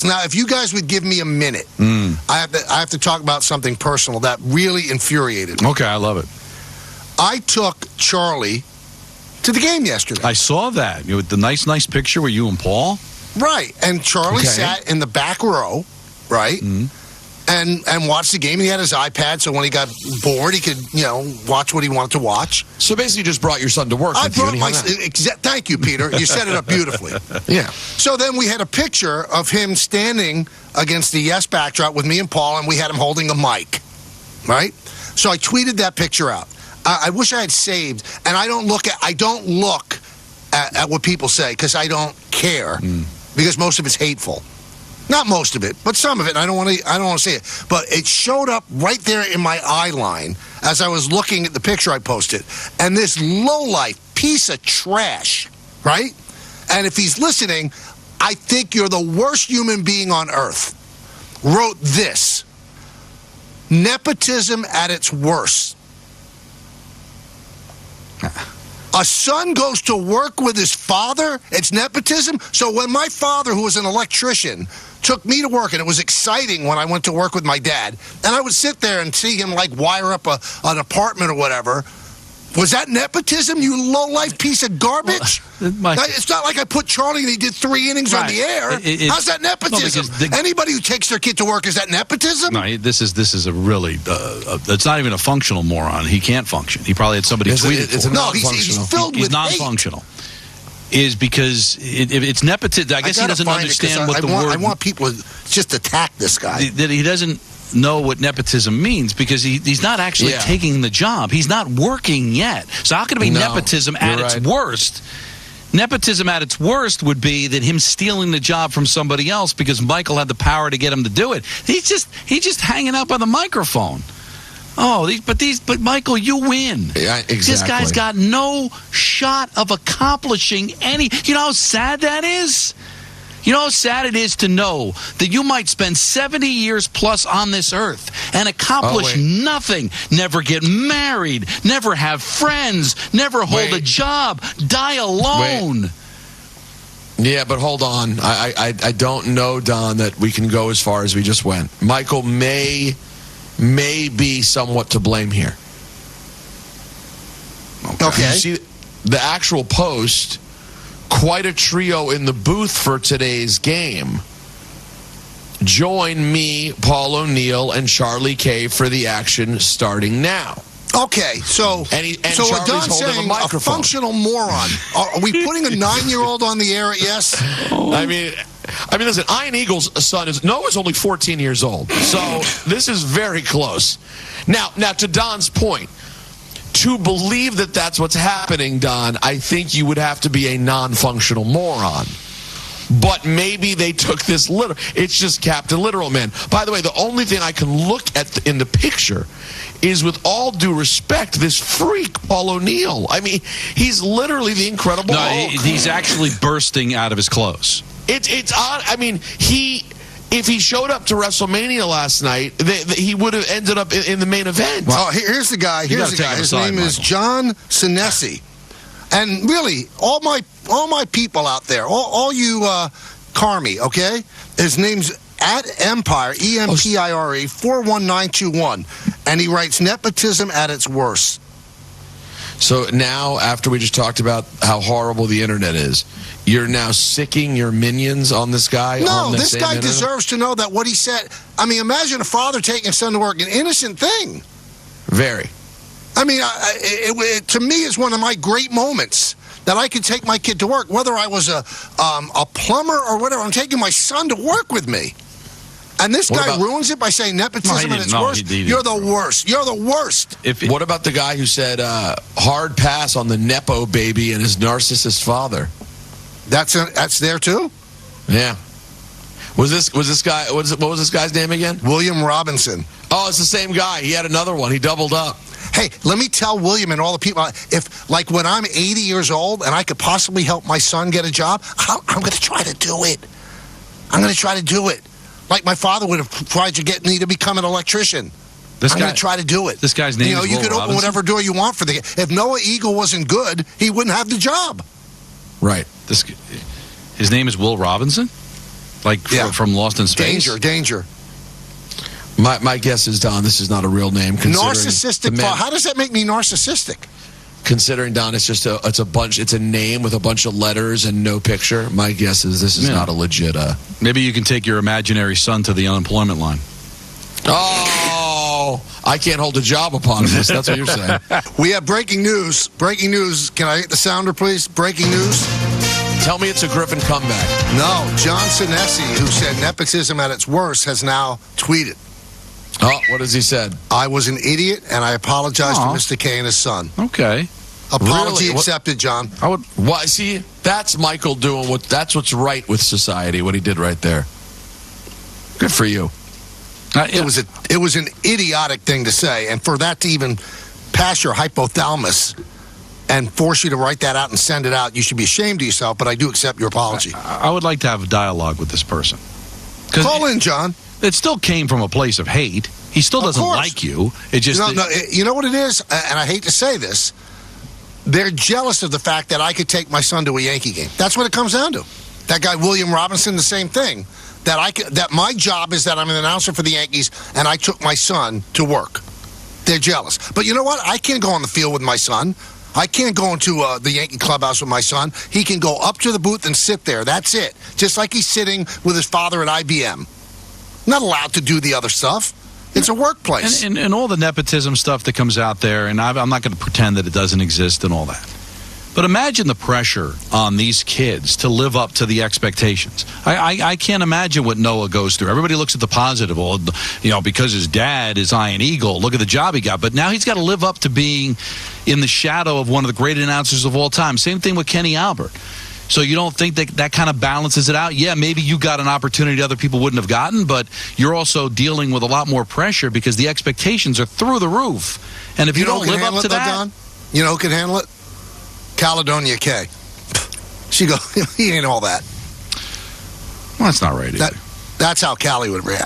Now, if you guys would give me a minute, I have to talk about something personal that really infuriated me. Okay, I love it. I took Charlie to the game yesterday. I saw that. With the nice picture with you and Paul. Right. And Charlie sat in the back row, right? And watched the game. And he had his iPad, so when he got bored, he could, watch what he wanted to watch. So basically, you just brought your son to work with you. Thank you, Peter. You set it up beautifully. Yeah. So then we had a picture of him standing against the Yes backdrop with me and Paul, and we had him holding a mic, right? So I tweeted that picture out. I wish I had saved, and I don't look at what people say because I don't care because most of it's hateful. Not most of it, but some of it. I don't want to say it, but it showed up right there in my eye line as I was looking at the picture I posted. And this lowlife piece of trash, right? And if he's listening, I think you're the worst human being on earth. Wrote this: nepotism at its worst. A son goes to work with his father, it's nepotism. So when my father, who was an electrician, took me to work, and it was exciting when I went to work with my dad, and I would sit there and see him wire up an apartment or whatever. Was that nepotism, you low-life piece of garbage? It's not like I put Charlie and he did 3 innings on the air. How's that nepotism? Anybody who takes their kid to work, is that nepotism? No, this is a really, it's not even a functional moron. He can't function. He probably had somebody tweet it. No, he's filled with non-functional. Is because it's nepotism. I guess he doesn't understand what the word... I want people to just attack this guy. That he doesn't know what nepotism means because he's not actually taking the job. He's not working yet. So how can it be nepotism at its worst? Nepotism at its worst would be that him stealing the job from somebody else because Michael had the power to get him to do it. He's just hanging out by the microphone. But Michael, you win. Yeah, exactly. This guy's got no shot of accomplishing any. You know how sad that is? You know how sad it is to know that you might spend 70 years plus on this earth and accomplish nothing, never get married, never have friends, never hold a job, die alone. Yeah, but hold on. I don't know, Don, that we can go as far as we just went. Michael may be somewhat to blame here. Okay. You see the actual post... Quite a trio in the booth for today's game. Join me, Paul O'Neill, and Charlie K for the action starting now. Okay, so what Don's saying, a functional moron. Are we putting a 9-year-old on the air at Yes? I mean, listen, Ian Eagle's son is only 14 years old, so this is very close. Now to Don's point. To believe that that's what's happening, Don, I think you would have to be a non-functional moron. But maybe they took this literal. It's just Captain Literal, man. By the way, the only thing I can look at in the picture is, with all due respect, this freak, Paul O'Neill. I mean, he's literally the Incredible Hulk. He's actually bursting out of his clothes. It's odd. I mean, if he showed up to WrestleMania last night, he would have ended up in the main event. Well, here's the guy. His name is John Sinesi. And really, all my people out there, all you Carmi, okay? His name's at Empire, EMPIRE, 41921. And he writes nepotism at its worst. So now, after we just talked about how horrible the internet is, you're now sicking your minions on this guy? No, this guy deserves to know that what he said. I mean, imagine a father taking his son to work, an innocent thing. Very. I mean, to me, it's one of my great moments that I could take my kid to work, whether I was a plumber or whatever. I'm taking my son to work with me. And this guy ruins it by saying nepotism at its worst. You're the worst. You're the worst. What about the guy who said hard pass on the Nepo baby and his narcissist father? That's there too? Yeah. What was this guy's name again? William Robinson. Oh, it's the same guy. He had another one. He doubled up. Hey, let me tell William and all the people, when I'm 80 years old and I could possibly help my son get a job, I'm going to try to do it. I'm going to try to do it. Like my father would have tried to get me to become an electrician. I'm going to try to do it. This guy's name is Will You could open whatever door you want for the... If Noah Eagle wasn't good, he wouldn't have the job. Right. His name is Will Robinson? Like from Lost in Space? Danger. My guess is, Don, this is not a real name. Narcissistic. How does that make me narcissistic? Considering, Don, it's just it's a name with a bunch of letters and no picture. My guess is this is not a legit. Maybe you can take your imaginary son to the unemployment line. Oh, I can't hold a job upon this. That's what you're saying. We have breaking news. Breaking news. Can I hit the sounder, please? Breaking news. Tell me it's a Griffin comeback. No, John Sinesi, who said nepotism at its worst, has now tweeted. Oh, what has he said? I was an idiot, and I apologize to Mr. K and his son. Okay. Apology accepted, John. Why? See, that's Michael doing that's what's right with society. What he did right there. Good for you. It was an idiotic thing to say, and for that to even pass your hypothalamus and force you to write that out and send it out, you should be ashamed of yourself. But I do accept your apology. I would like to have a dialogue with this person. Call in, John. It still came from a place of hate. He still doesn't like you. It just you know what it is, and I hate to say this. They're jealous of the fact that I could take my son to a Yankee game. That's what it comes down to. That guy William Robinson, the same thing. That my job is that I'm an announcer for the Yankees, and I took my son to work. They're jealous. But you know what? I can't go on the field with my son. I can't go into the Yankee clubhouse with my son. He can go up to the booth and sit there. That's it. Just like he's sitting with his father at IBM. Not allowed to do the other stuff. It's a workplace. And all the nepotism stuff that comes out there, and I'm not going to pretend that it doesn't exist and all that. But imagine the pressure on these kids to live up to the expectations. I can't imagine what Noah goes through. Everybody looks at the positive. Well, because his dad is Iron Eagle, look at the job he got. But now he's got to live up to being in the shadow of one of the great announcers of all time. Same thing with Kenny Albert. So you don't think that kind of balances it out? Yeah, maybe you got an opportunity other people wouldn't have gotten, but you're also dealing with a lot more pressure because the expectations are through the roof. And if you don't live up to that... Don? You know who can handle it? Caledonia K. She goes, he ain't all that. Well, that's not right either. That's how Callie would react.